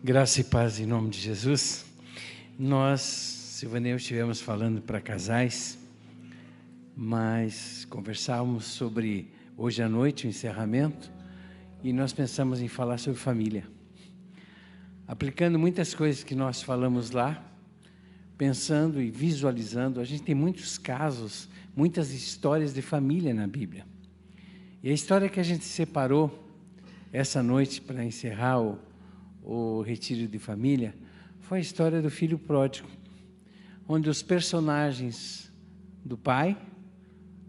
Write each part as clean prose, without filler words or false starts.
Graça e paz em nome de Jesus. Nós, Silvana e eu, estivemos falando para casais, mas conversávamos sobre hoje à noite o encerramento e nós pensamos em falar sobre família. Aplicando muitas coisas que nós falamos lá, pensando e visualizando, a gente tem muitos casos, muitas histórias de família na Bíblia. E a história que a gente separou essa noite para encerrar o retiro de família foi a história do filho pródigo, onde os personagens do pai,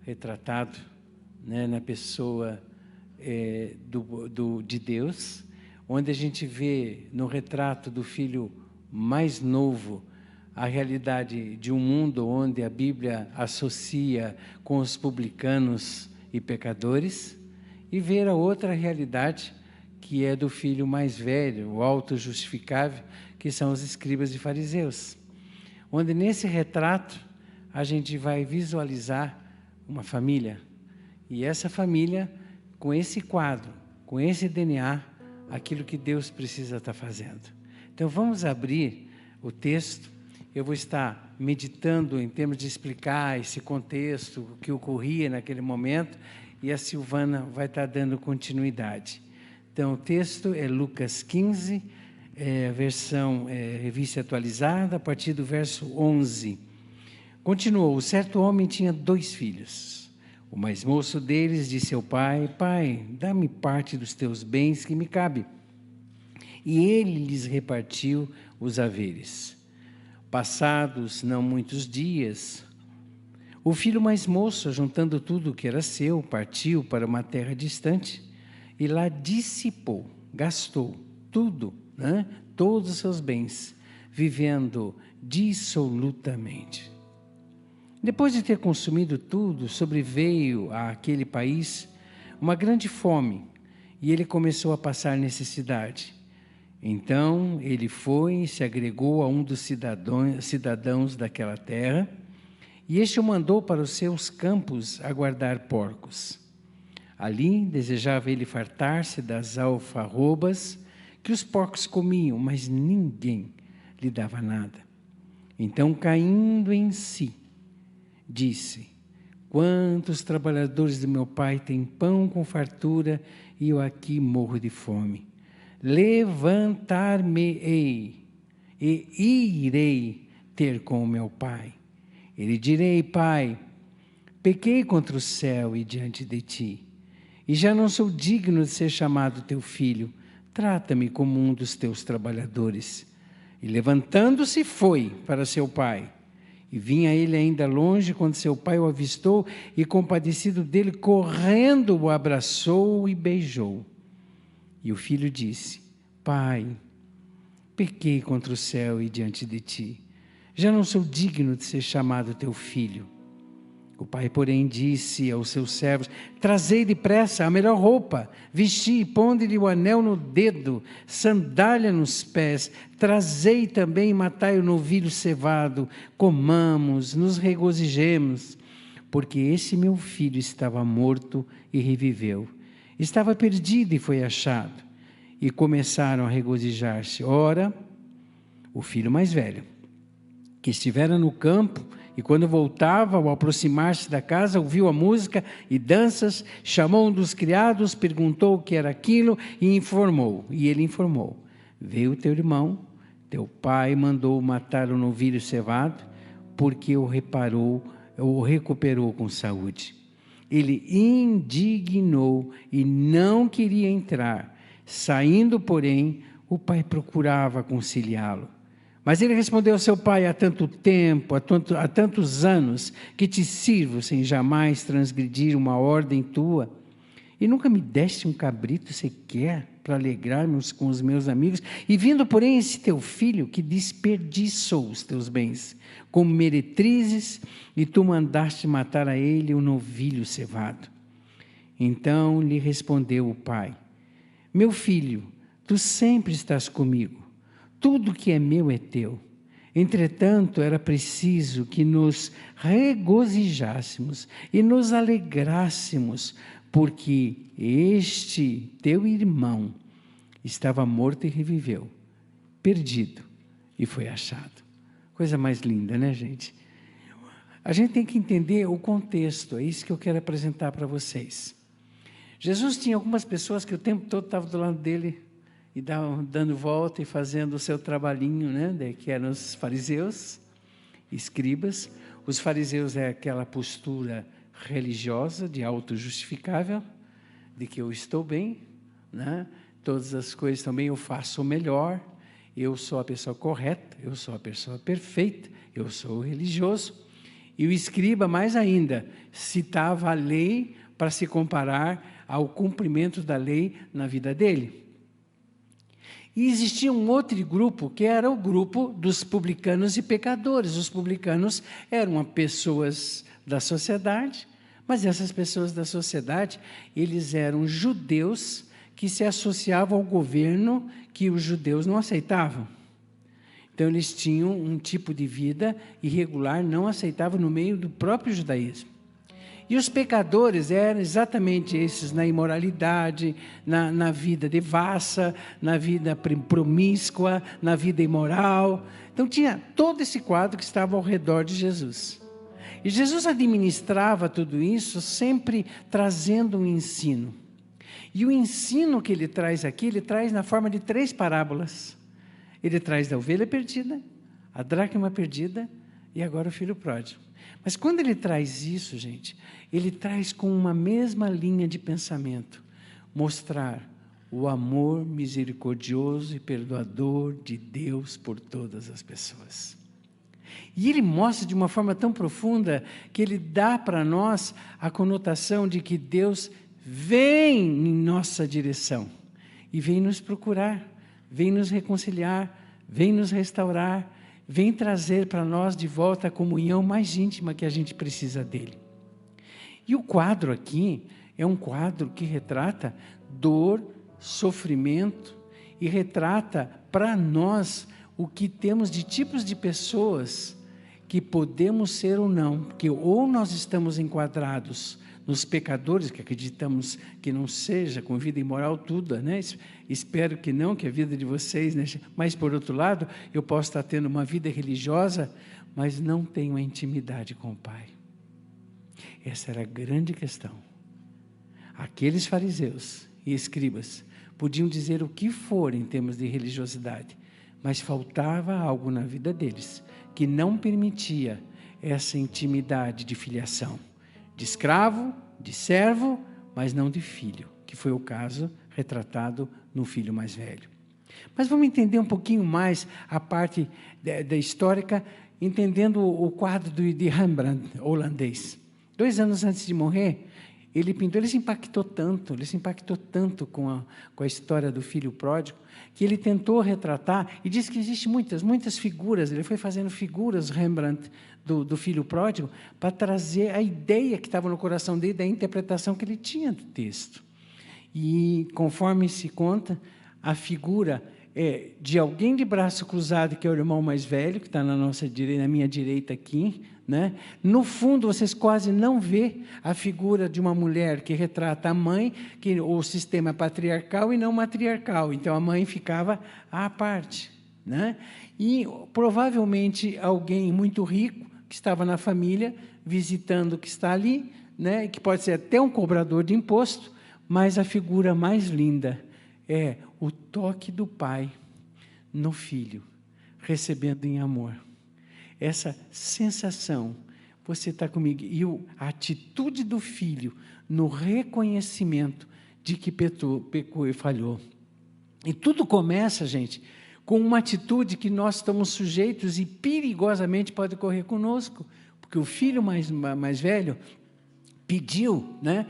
retratado na pessoa de Deus, onde a gente vê no retrato do filho mais novo a realidade de um mundo onde a Bíblia associa com os publicanos e pecadores, e ver a outra realidade que é do filho mais velho, o autojustificável, que são os escribas e fariseus. Onde nesse retrato a gente vai visualizar uma família. E essa família, com esse quadro, com esse DNA, aquilo que Deus precisa estar fazendo. Então vamos abrir o texto. Eu vou estar meditando em termos de explicar esse contexto, o que ocorria naquele momento, e a Silvana vai estar dando continuidade. Então, o texto é Lucas 15, versão revista atualizada, a partir do verso 11. Continuou: certo homem tinha 2 filhos. O mais moço deles disse ao pai: Pai, dá-me parte dos teus bens que me cabe. E ele lhes repartiu os haveres. Passados não muitos dias, o filho mais moço, juntando tudo o que era seu, partiu para uma terra distante, e lá dissipou, gastou tudo, todos os seus bens, vivendo dissolutamente. Depois de ter consumido tudo, sobreveio àquele país uma grande fome, e ele começou a passar necessidade. Então ele foi e se agregou a um dos cidadãos daquela terra, e este o mandou para os seus campos a guardar porcos. Ali desejava ele fartar-se das alfarrobas que os porcos comiam, mas ninguém lhe dava nada. Então, caindo em si, disse: quantos trabalhadores de meu pai têm pão com fartura e eu aqui morro de fome. Levantar-me-ei e irei ter com o meu pai. Ele direi: Pai, pequei contra o céu e diante de ti, e já não sou digno de ser chamado teu filho. Trata-me como um dos teus trabalhadores. E levantando-se foi para seu pai. E vinha ele ainda longe quando seu pai o avistou e, compadecido dele, correndo o abraçou e beijou. E o filho disse: Pai, pequei contra o céu e diante de ti. Já não sou digno de ser chamado teu filho. O pai, porém, disse aos seus servos: trazei depressa a melhor roupa, vesti e ponde-lhe o anel no dedo, sandália nos pés, trazei também e matai o novilho cevado, comamos, nos regozijemos, porque esse meu filho estava morto e reviveu, estava perdido e foi achado. E começaram a regozijar-se. Ora, o filho mais velho, que estivera no campo, e quando voltava, ao aproximar-se da casa, ouviu a música e danças, chamou um dos criados, perguntou o que era aquilo e informou. E ele informou: veio teu irmão, teu pai mandou matar o novilho cevado, porque o recuperou com saúde. Ele indignou e não queria entrar. Saindo, porém, o pai procurava conciliá-lo. Mas ele respondeu ao seu pai: há tanto tempo, há tantos anos que te sirvo sem jamais transgredir uma ordem tua, e nunca me deste um cabrito sequer para alegrar-me com os meus amigos, e vindo, porém, esse teu filho que desperdiçou os teus bens como meretrizes, e tu mandaste matar a ele o novilho cevado. Então lhe respondeu o pai: meu filho, tu sempre estás comigo, tudo que é meu é teu. Entretanto, era preciso que nos regozijássemos e nos alegrássemos, porque este teu irmão estava morto e reviveu, perdido e foi achado. Coisa mais linda, né, gente? A gente tem que entender o contexto, é isso que eu quero apresentar para vocês. Jesus tinha algumas pessoas que o tempo todo estavam do lado dele e dando volta e fazendo o seu trabalhinho, né, que eram os fariseus, escribas. Os fariseus é aquela postura religiosa de auto-justificável, de que eu estou bem, né? Todas as coisas também eu faço o melhor, eu sou a pessoa correta, eu sou a pessoa perfeita, eu sou o religioso. E o escriba, mais ainda, citava a lei para se comparar ao cumprimento da lei na vida dele. E existia um outro grupo, que era o grupo dos publicanos e pecadores. Os publicanos eram pessoas da sociedade, mas essas pessoas da sociedade, eles eram judeus que se associavam ao governo que os judeus não aceitavam. Então, eles tinham um tipo de vida irregular, não aceitavam no meio do próprio judaísmo. E os pecadores eram exatamente esses, na imoralidade, na vida devassa, na vida promíscua, na vida imoral. Então, tinha todo esse quadro que estava ao redor de Jesus. E Jesus administrava tudo isso, sempre trazendo um ensino. E o ensino que ele traz aqui, ele traz na forma de 3 parábolas. Ele traz da ovelha perdida, a dracma perdida e agora o filho pródigo. Mas quando ele traz isso, gente, ele traz com uma mesma linha de pensamento, mostrar o amor misericordioso e perdoador de Deus por todas as pessoas. E ele mostra de uma forma tão profunda que ele dá para nós a conotação de que Deus vem em nossa direção e vem nos procurar, vem nos reconciliar, vem nos restaurar, vem trazer para nós de volta a comunhão mais íntima que a gente precisa dele. E o quadro aqui é um quadro que retrata dor, sofrimento e retrata para nós o que temos de tipos de pessoas que podemos ser ou não, porque ou nós estamos enquadrados nos pecadores, que acreditamos que não seja, com vida imoral tudo, né? Espero que não, que a vida de vocês, né? Mas por outro lado, eu posso estar tendo uma vida religiosa, mas não tenho a intimidade com o Pai. Essa era a grande questão. Aqueles fariseus e escribas podiam dizer o que for em termos de religiosidade, mas faltava algo na vida deles, que não permitia essa intimidade de filiação. De escravo, de servo, mas não de filho, que foi o caso retratado no filho mais velho. Mas vamos entender um pouquinho mais a parte da histórica, entendendo o quadro de Rembrandt, holandês. 2 anos antes de morrer, ele pintou, ele se impactou tanto com a história do filho pródigo, que ele tentou retratar, e diz que existem muitas figuras, ele foi fazendo figuras, Rembrandt, do filho pródigo, para trazer a ideia que estava no coração dele, da interpretação que ele tinha do texto. E, conforme se conta, a figura é de alguém de braço cruzado, que é o irmão mais velho, que está na minha direita aqui, né? No fundo, vocês quase não vê a figura de uma mulher que retrata a mãe, que o sistema é patriarcal e não matriarcal, então a mãe ficava à parte, né? E provavelmente alguém muito rico, que estava na família, visitando o que está ali, né? Que pode ser até um cobrador de imposto, mas a figura mais linda é o toque do pai no filho, recebendo em amor. Essa sensação, você está comigo, e a atitude do filho no reconhecimento de que pecou e falhou. E tudo começa, gente, com uma atitude que nós estamos sujeitos e perigosamente pode ocorrer conosco, porque o filho mais velho pediu, né,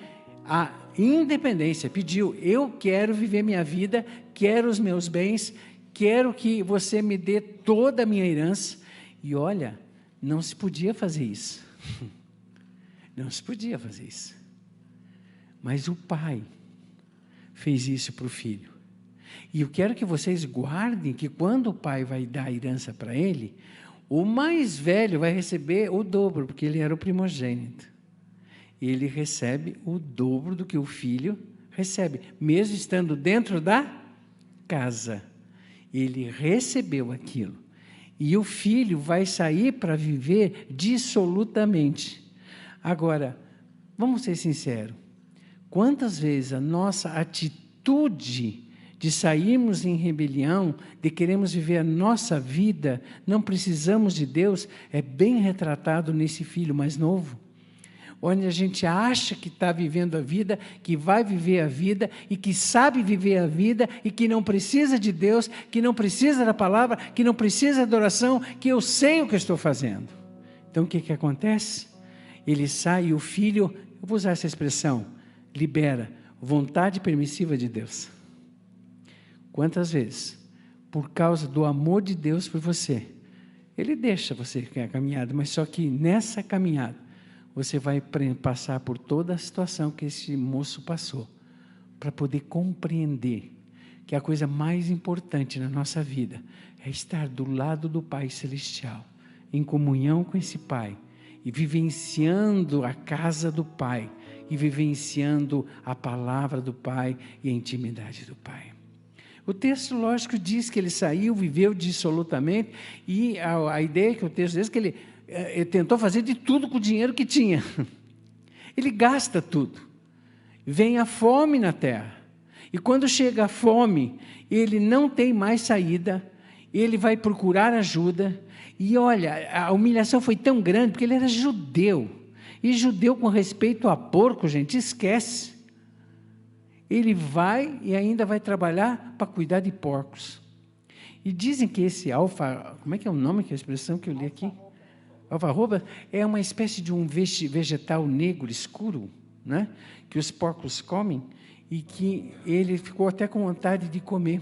a independência, pediu, eu quero viver minha vida, quero os meus bens, quero que você me dê toda a minha herança. E olha, não se podia fazer isso. Não se podia fazer isso. Mas o pai fez isso para o filho. E eu quero que vocês guardem que quando o pai vai dar a herança para ele, o mais velho vai receber o dobro, porque ele era o primogênito. Ele recebe o dobro do que o filho recebe, mesmo estando dentro da casa. Ele recebeu aquilo. E o filho vai sair para viver dissolutamente. Agora, vamos ser sinceros. Quantas vezes a nossa atitude de sairmos em rebelião, de queremos viver a nossa vida, não precisamos de Deus, é bem retratado nesse filho mais novo. Onde a gente acha que está vivendo a vida, que vai viver a vida, e que sabe viver a vida, e que não precisa de Deus, que não precisa da palavra, que não precisa da oração, que eu sei o que eu estou fazendo. Então o que acontece? Ele sai e o filho, eu vou usar essa expressão, libera vontade permissiva de Deus. Quantas vezes, por causa do amor de Deus por você, Ele deixa você caminhar, mas só que nessa caminhada, você vai passar por toda a situação que esse moço passou, para poder compreender que a coisa mais importante na nossa vida é estar do lado do Pai Celestial, em comunhão com esse Pai, e vivenciando a casa do Pai, e vivenciando a palavra do Pai e a intimidade do Pai. O texto, lógico, diz que ele saiu, viveu dissolutamente, e a ideia que o texto diz é que ele tentou fazer de tudo com o dinheiro que tinha. Ele gasta tudo. Vem a fome na terra. E quando chega a fome, ele não tem mais saída, ele vai procurar ajuda. E olha, a humilhação foi tão grande, porque ele era judeu. E judeu com respeito a porco, gente, esquece. Ele vai e ainda vai trabalhar para cuidar de porcos. E dizem que esse como é que é o nome, que é a expressão que eu li aqui? Alfarroba é uma espécie de um vegetal negro escuro, né? Que os porcos comem e que ele ficou até com vontade de comer.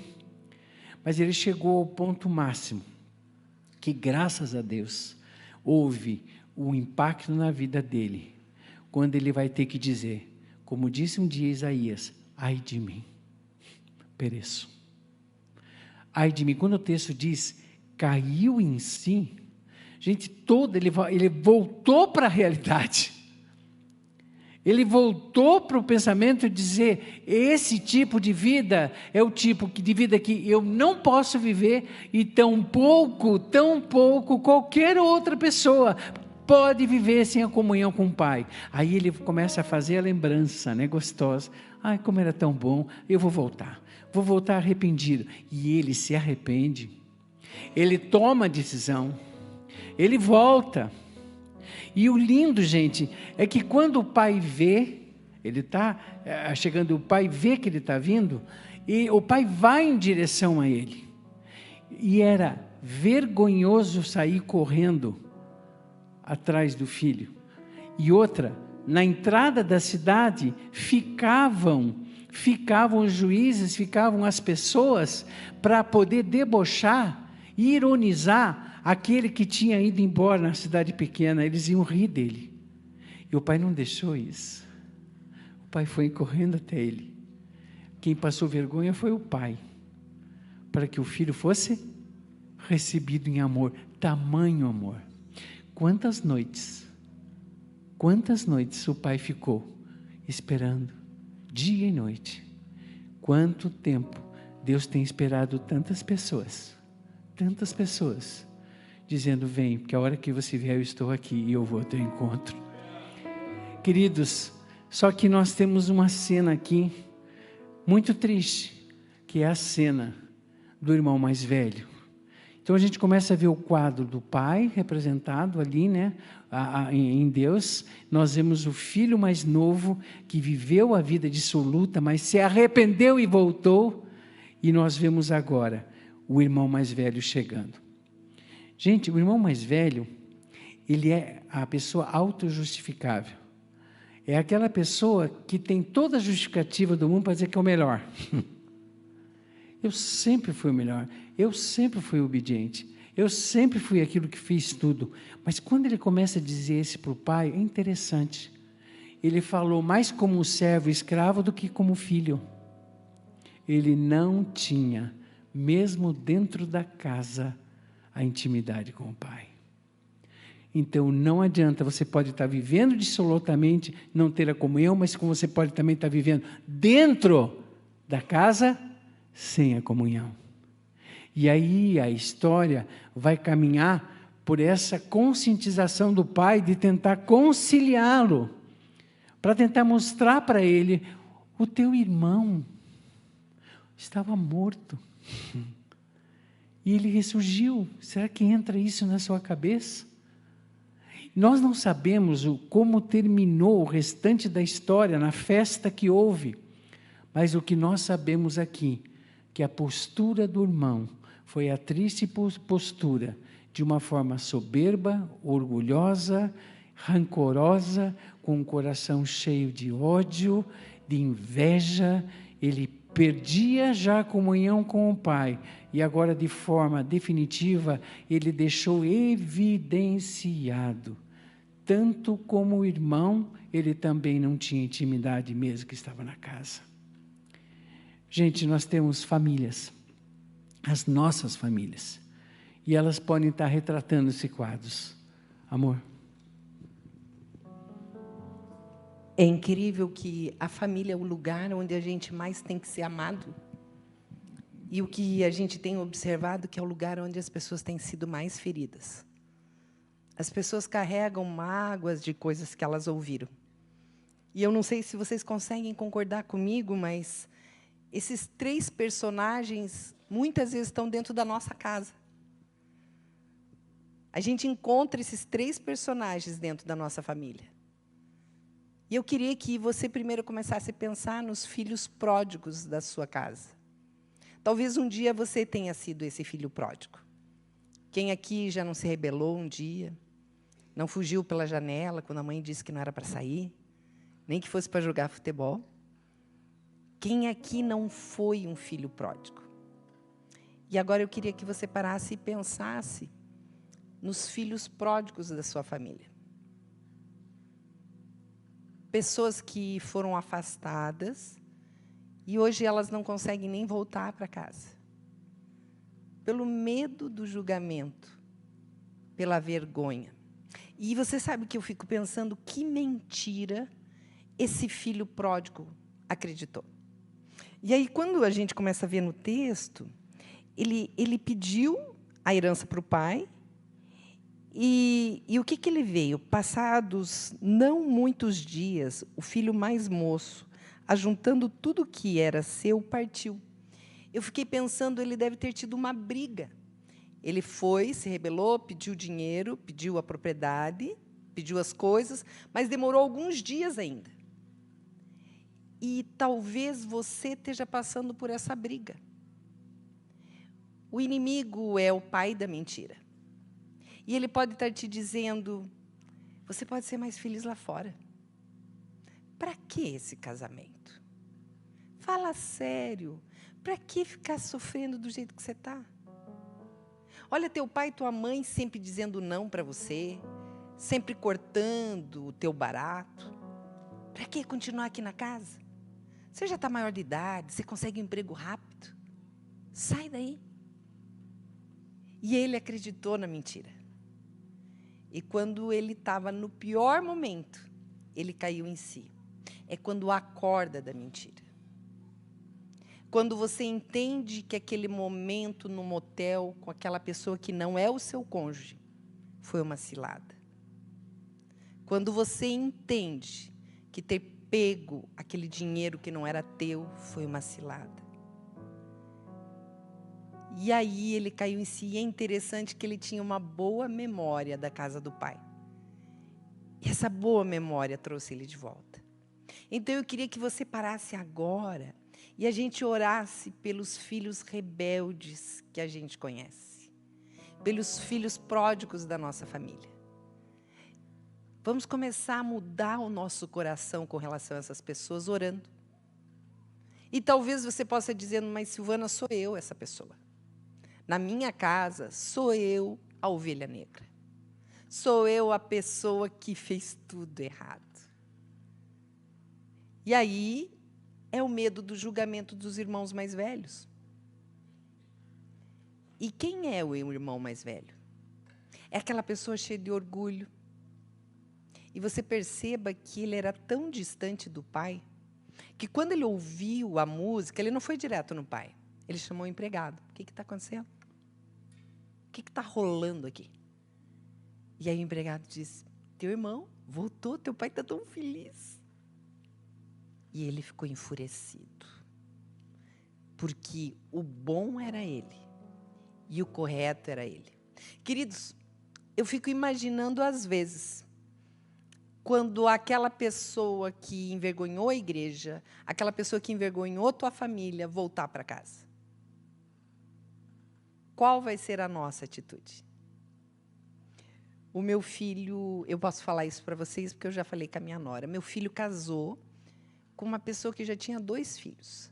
Mas ele chegou ao ponto máximo, que graças a Deus houve um impacto na vida dele, quando ele vai ter que dizer, como disse um dia Isaías, ai de mim, pereço. Ai de mim, quando o texto diz, caiu em si, gente, ele voltou para a realidade. Ele voltou para o pensamento de dizer, esse tipo de vida é o tipo de vida que eu não posso viver, e tão pouco qualquer outra pessoa pode viver sem a comunhão com o Pai. Aí ele começa a fazer a lembrança, né, gostosa. Ai, como era tão bom, eu vou voltar arrependido. E ele se arrepende, ele toma a decisão, ele volta. E o lindo, gente, é que quando o pai vê, ele está chegando, o pai vê que ele está vindo, e o pai vai em direção a ele. E era vergonhoso sair correndo atrás do filho. E outra, na entrada da cidade, ficavam os juízes, ficavam as pessoas, para poder debochar, ironizar, aquele que tinha ido embora na cidade pequena, eles iam rir dele. E o pai não deixou isso. O pai foi correndo até ele. Quem passou vergonha foi o pai, para que o filho fosse recebido em amor, tamanho amor. Quantas noites o pai ficou esperando, dia e noite. Quanto tempo Deus tem esperado tantas pessoas, dizendo, vem, porque a hora que você vier eu estou aqui e eu vou ao teu encontro. Queridos, só que nós temos uma cena aqui, muito triste, que é a cena do irmão mais velho. Então a gente começa a ver o quadro do pai representado ali, né, em Deus. Nós vemos o filho mais novo, que viveu a vida dissoluta, mas se arrependeu e voltou. E nós vemos agora o irmão mais velho chegando. Gente, o irmão mais velho, ele é a pessoa autojustificável. É aquela pessoa que tem toda a justificativa do mundo para dizer que é o melhor. Eu sempre fui o melhor, eu sempre fui obediente, eu sempre fui aquilo que fiz tudo. Mas quando ele começa a dizer isso para o pai, é interessante. Ele falou mais como um servo escravo do que como filho. Ele não tinha, mesmo dentro da casa, a intimidade com o Pai. Então não adianta, você pode estar vivendo dissolutamente, não ter a comunhão, mas como você pode também estar vivendo dentro da casa, sem a comunhão. E aí a história vai caminhar por essa conscientização do pai de tentar conciliá-lo, para tentar mostrar para ele: o teu irmão estava morto e ele ressurgiu. Será que entra isso na sua cabeça? Nós não sabemos como terminou o restante da história na festa que houve, mas o que nós sabemos aqui, que a postura do irmão foi a triste postura de uma forma soberba, orgulhosa, rancorosa, com o coração cheio de ódio, de inveja. Ele perdia já a comunhão com o Pai, e agora, de forma definitiva, ele deixou evidenciado. Tanto como o irmão, ele também não tinha intimidade mesmo que estava na casa. Gente, nós temos famílias, as nossas famílias, e elas podem estar retratando esses quadros. Amor. É incrível que a família é o lugar onde a gente mais tem que ser amado. E o que a gente tem observado que é o lugar onde as pessoas têm sido mais feridas. As pessoas carregam mágoas de coisas que elas ouviram. E eu não sei se vocês conseguem concordar comigo, mas esses 3 personagens, muitas vezes, estão dentro da nossa casa. A gente encontra esses 3 personagens dentro da nossa família. E eu queria que você primeiro começasse a pensar nos filhos pródigos da sua casa. Talvez um dia você tenha sido esse filho pródigo. Quem aqui já não se rebelou um dia? Não fugiu pela janela quando a mãe disse que não era para sair? Nem que fosse para jogar futebol? Quem aqui não foi um filho pródigo? E agora eu queria que você parasse e pensasse nos filhos pródigos da sua família. Pessoas que foram afastadas e hoje elas não conseguem nem voltar para casa. Pelo medo do julgamento, pela vergonha. E você sabe que eu fico pensando que mentira esse filho pródigo acreditou. E aí, quando a gente começa a ver no texto, ele pediu a herança para o pai, e o que ele veio? Passados não muitos dias, o filho mais moço, ajuntando tudo o que era seu, partiu. Eu fiquei pensando, ele deve ter tido uma briga. Ele foi, se rebelou, pediu dinheiro, pediu a propriedade, pediu as coisas, mas demorou alguns dias ainda. E talvez você esteja passando por essa briga. O inimigo é o pai da mentira. E ele pode estar te dizendo, você pode ser mais feliz lá fora. Para que esse casamento? Fala sério. Para que ficar sofrendo do jeito que você está? Olha, teu pai e tua mãe sempre dizendo não para você, sempre cortando o teu barato. Para que continuar aqui na casa? Você já está maior de idade, você consegue um emprego rápido. Sai daí. E ele acreditou na mentira. E quando ele estava no pior momento, ele caiu em si. É quando acorda da mentira. Quando você entende que aquele momento no motel com aquela pessoa que não é o seu cônjuge foi uma cilada. Quando você entende que ter pego aquele dinheiro que não era teu foi uma cilada. E aí ele caiu em si. E é interessante que ele tinha uma boa memória da casa do pai. E essa boa memória trouxe ele de volta. Então eu queria que você parasse agora e a gente orasse pelos filhos rebeldes que a gente conhece. Pelos filhos pródigos da nossa família. Vamos começar a mudar o nosso coração com relação a essas pessoas orando. E talvez você possa dizer, mas Silvana, sou eu essa pessoa. Na minha casa, sou eu a ovelha negra. Sou eu a pessoa que fez tudo errado. E aí, é o medo do julgamento dos irmãos mais velhos. E quem é o irmão mais velho? É aquela pessoa cheia de orgulho. E você perceba que ele era tão distante do pai, que quando ele ouviu a música, ele não foi direto no pai. Ele chamou o empregado. O que está acontecendo? que está rolando aqui? E aí o empregado disse, teu irmão voltou, teu pai está tão feliz. E ele ficou enfurecido. Porque o bom era ele. E o correto era ele. Queridos, eu fico imaginando às vezes, quando aquela pessoa que envergonhou a igreja, aquela pessoa que envergonhou tua família, voltar para casa. Qual vai ser a nossa atitude? O meu filho, eu posso falar isso para vocês, porque eu já falei com a minha nora. Meu filho casou com uma pessoa que já tinha 2 filhos.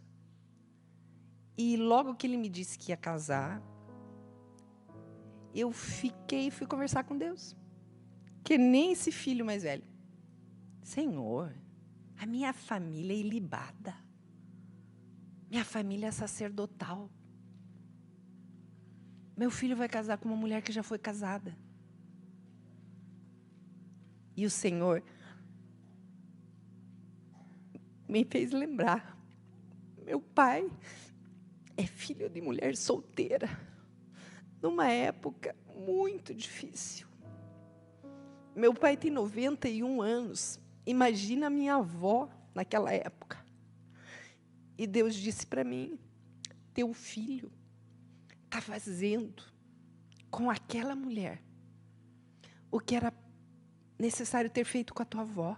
E logo que ele me disse que ia casar, eu fui conversar com Deus. Que nem esse filho mais velho. Senhor, a minha família é ilibada. Minha família é sacerdotal. Meu filho vai casar com uma mulher que já foi casada. E o Senhor me fez lembrar. Meu pai é filho de mulher solteira. Numa época muito difícil. Meu pai tem 91 anos. Imagina a minha avó naquela época. E Deus disse para mim, teu filho está fazendo com aquela mulher o que era necessário ter feito com a tua avó.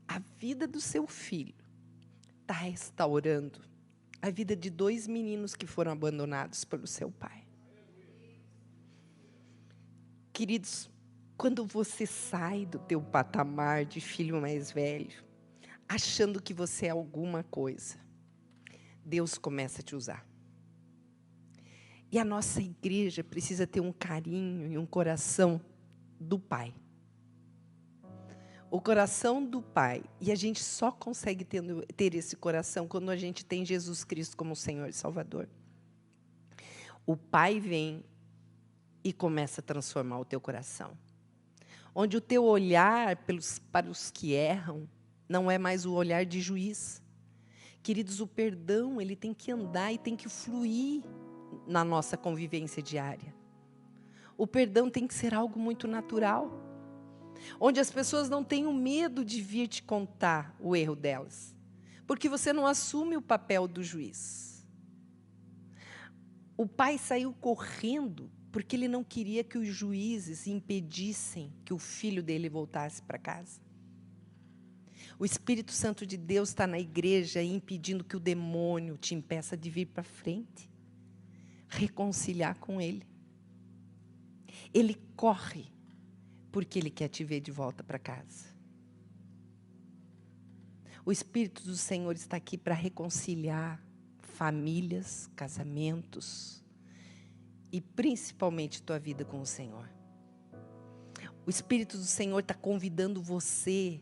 A vida do seu filho está restaurando a vida de 2 meninos que foram abandonados pelo seu pai. Queridos, quando você sai do teu patamar de filho mais velho, achando que você é alguma coisa, Deus começa a te usar. E a nossa igreja precisa ter um carinho e um coração do Pai. O coração do Pai. E a gente só consegue ter esse coração quando a gente tem Jesus Cristo como Senhor e Salvador. O Pai vem e começa a transformar o teu coração. Onde o teu olhar para os que erram não é mais o olhar de juiz. Queridos, o perdão, ele tem que andar e tem que fluir na nossa convivência diária. O perdão tem que ser algo muito natural. Onde as pessoas não tenham medo de vir te contar o erro delas. Porque você não assume o papel do juiz. O pai saiu correndo porque ele não queria que os juízes impedissem que o filho dele voltasse para casa. O Espírito Santo de Deus está na igreja impedindo que o demônio te impeça de vir para frente. Reconciliar com ele. Ele corre porque ele quer te ver de volta para casa. O Espírito do Senhor está aqui para reconciliar famílias, casamentos e principalmente tua vida com o Senhor. O Espírito do Senhor está convidando você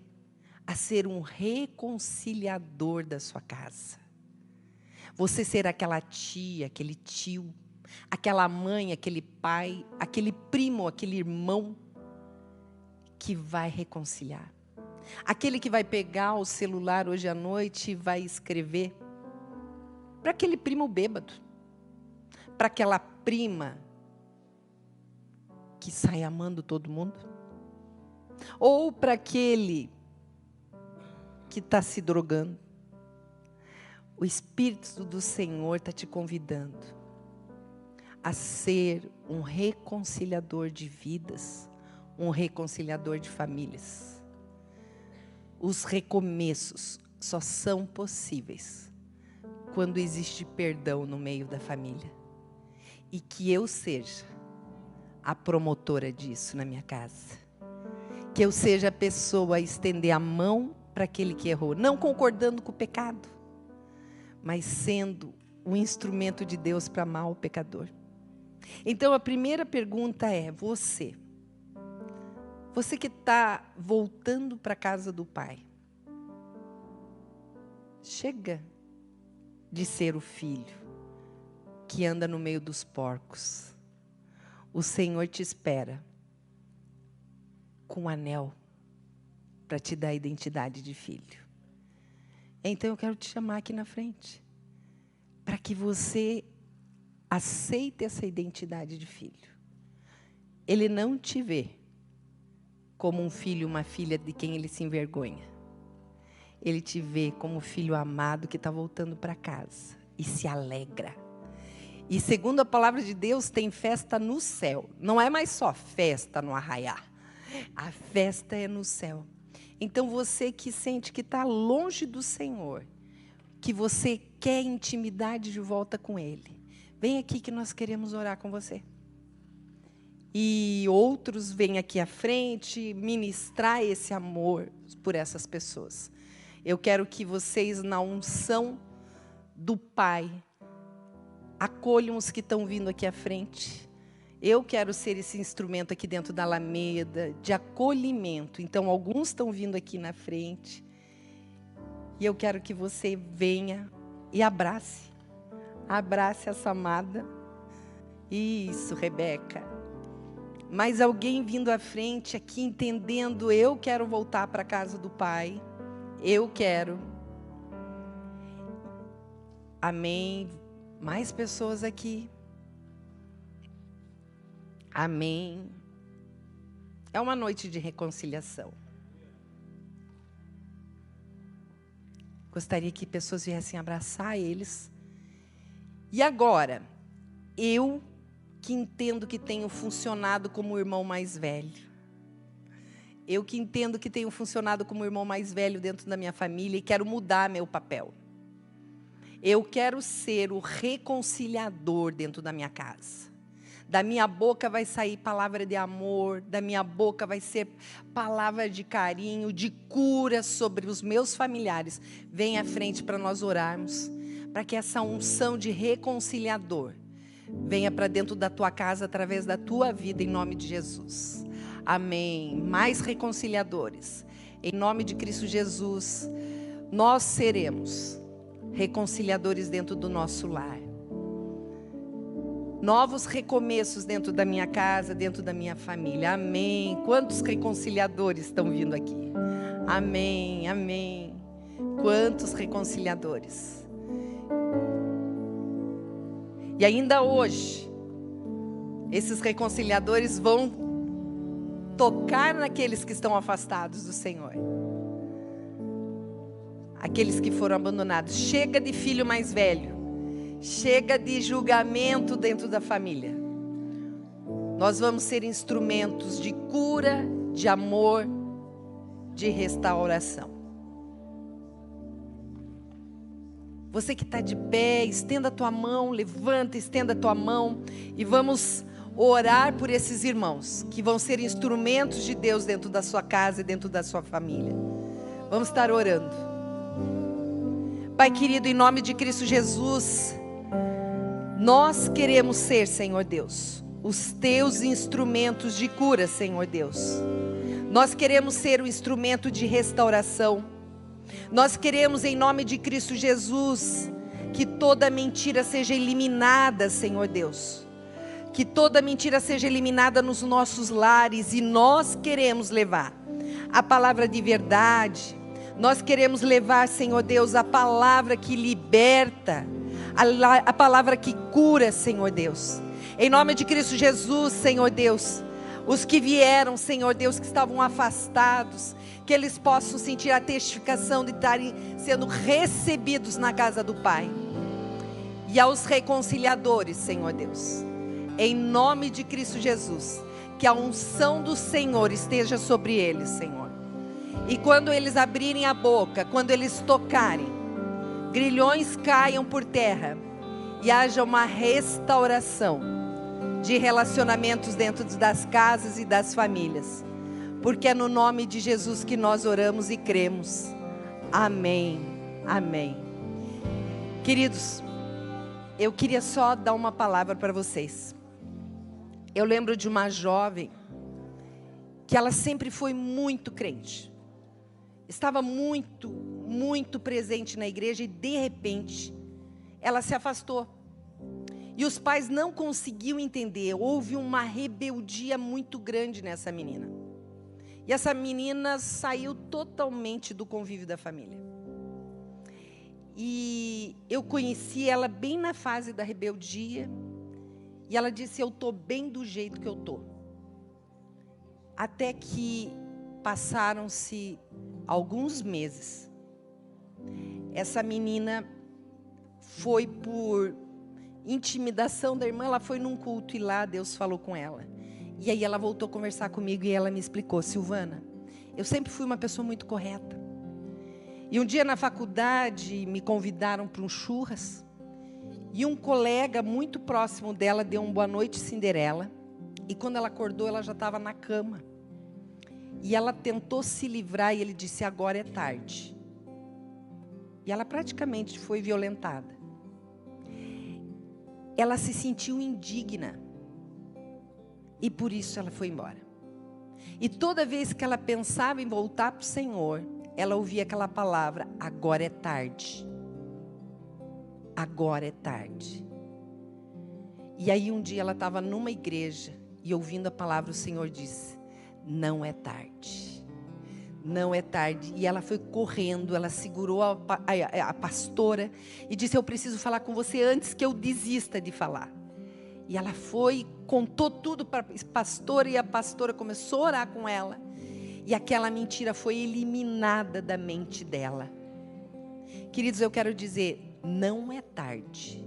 a ser um reconciliador da sua casa. Você ser aquela tia, aquele tio, aquela mãe, aquele pai, aquele primo, aquele irmão que vai reconciliar. Aquele que vai pegar o celular hoje à noite e vai escrever para aquele primo bêbado, para aquela prima que sai amando todo mundo, ou para aquele que está se drogando. O Espírito do Senhor está te convidando a ser um reconciliador de vidas, um reconciliador de famílias. Os recomeços só são possíveis quando existe perdão no meio da família. E que eu seja a promotora disso na minha casa. Que eu seja a pessoa a estender a mão para aquele que errou, não concordando com o pecado, mas sendo um instrumento de Deus para amar o pecador. Então a primeira pergunta é: você que está voltando para a casa do Pai, chega de ser o filho que anda no meio dos porcos. O Senhor te espera com um anel para te dar a identidade de filho. Então eu quero te chamar aqui na frente, para que você aceita essa identidade de filho. Ele não te vê como um filho, uma filha de quem ele se envergonha. Ele te vê como filho amado que está voltando para casa e se alegra. E segundo a palavra de Deus, tem festa no céu. Não é mais só festa no arraiá. A festa é no céu. Então você que sente que está longe do Senhor, que você quer intimidade de volta com Ele, vem aqui que nós queremos orar com você. E outros vêm aqui à frente ministrar esse amor por essas pessoas. Eu quero que vocês, na unção do Pai, acolham os que estão vindo aqui à frente. Eu quero ser esse instrumento aqui dentro da Alameda, de acolhimento. Então, alguns estão vindo aqui na frente. E eu quero que você venha e abrace. Abrace essa amada. Isso, Rebeca. Mas alguém vindo à frente aqui, entendendo, eu quero voltar para a casa do Pai. Eu quero. Amém. Mais pessoas aqui. Amém. É uma noite de reconciliação. Gostaria que pessoas viessem abraçar eles. E agora, eu que entendo que tenho funcionado como o irmão mais velho. Eu que entendo que tenho funcionado como o irmão mais velho dentro da minha família e quero mudar meu papel. Eu quero ser o reconciliador dentro da minha casa. Da minha boca vai sair palavra de amor, da minha boca vai ser palavra de carinho, de cura sobre os meus familiares. Vem à frente para nós orarmos, para que essa unção de reconciliador venha para dentro da tua casa através da tua vida, em nome de Jesus. Amém. Mais reconciliadores. Em nome de Cristo Jesus, nós seremos reconciliadores dentro do nosso lar. Novos recomeços dentro da minha casa, dentro da minha família. Amém. Quantos reconciliadores estão vindo aqui? Amém, amém. Quantos reconciliadores. E ainda hoje, esses reconciliadores vão tocar naqueles que estão afastados do Senhor. Aqueles que foram abandonados. Chega de filho mais velho. Chega de julgamento dentro da família. Nós vamos ser instrumentos de cura, de amor, de restauração. Você que está de pé, estenda a tua mão, levanta, estenda a tua mão e vamos orar por esses irmãos que vão ser instrumentos de Deus dentro da sua casa e dentro da sua família. Vamos estar orando. Pai querido, em nome de Cristo Jesus, nós queremos ser, Senhor Deus, os teus instrumentos de cura, Senhor Deus. Nós queremos ser o instrumento de restauração. Nós queremos, em nome de Cristo Jesus, que toda mentira seja eliminada, Senhor Deus. Que toda mentira seja eliminada nos nossos lares. E nós queremos levar a palavra de verdade. Nós queremos levar, Senhor Deus, a palavra que liberta. A palavra que cura, Senhor Deus. Em nome de Cristo Jesus, Senhor Deus. Os que vieram, Senhor Deus, que estavam afastados, que eles possam sentir a testificação de estarem sendo recebidos na casa do Pai. E aos reconciliadores, Senhor Deus, em nome de Cristo Jesus, que a unção do Senhor esteja sobre eles, Senhor. E quando eles abrirem a boca, quando eles tocarem, grilhões caiam por terra e haja uma restauração de relacionamentos dentro das casas e das famílias. Porque é no nome de Jesus que nós oramos e cremos. Amém. Amém. Queridos, eu queria só dar uma palavra para vocês. Eu lembro de uma jovem que ela sempre foi muito crente. Estava muito, muito presente na igreja e de repente ela se afastou. E os pais não conseguiam entender. Houve uma rebeldia muito grande nessa menina. E essa menina saiu totalmente do convívio da família. E eu conheci ela bem na fase da rebeldia. E ela disse: eu estou bem do jeito que eu estou. Até que passaram-se alguns meses. Essa menina foi por intimidação da irmã, ela foi num culto e lá Deus falou com ela. E aí ela voltou a conversar comigo e ela me explicou: Silvana, eu sempre fui uma pessoa muito correta. E um dia na faculdade me convidaram para um churras. E um colega muito próximo dela deu um boa noite Cinderela. E quando ela acordou, ela já estava na cama. E ela tentou se livrar e ele disse: agora é tarde. E ela praticamente foi violentada. Ela se sentiu indigna. E por isso ela foi embora. E toda vez que ela pensava em voltar para o Senhor, ela ouvia aquela palavra: agora é tarde. Agora é tarde. E aí um dia ela estava numa igreja e ouvindo a palavra, o Senhor disse: não é tarde. Não é tarde. E ela foi correndo, ela segurou a pastora e disse: eu preciso falar com você antes que eu desista de falar. E ela foi, contou tudo para a pastora e a pastora começou a orar com ela. E aquela mentira foi eliminada da mente dela. Queridos, eu quero dizer, não é tarde.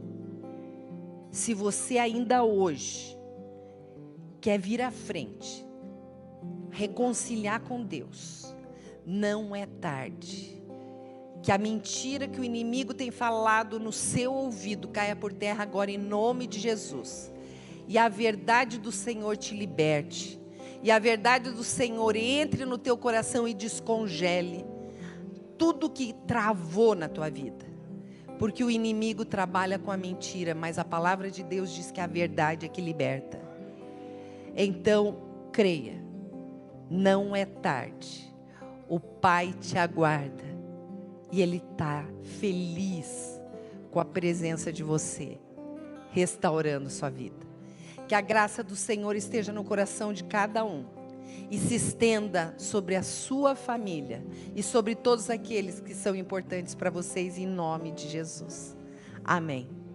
Se você ainda hoje quer vir à frente, reconciliar com Deus, não é tarde. Que a mentira que o inimigo tem falado no seu ouvido caia por terra agora em nome de Jesus. E a verdade do Senhor te liberte. E a verdade do Senhor entre no teu coração e descongele tudo que travou na tua vida. Porque o inimigo trabalha com a mentira, mas a palavra de Deus diz que a verdade é que liberta. Então, creia, não é tarde. O Pai te aguarda e Ele está feliz com a presença de você, restaurando sua vida. Que a graça do Senhor esteja no coração de cada um e se estenda sobre a sua família e sobre todos aqueles que são importantes para vocês, em nome de Jesus. Amém.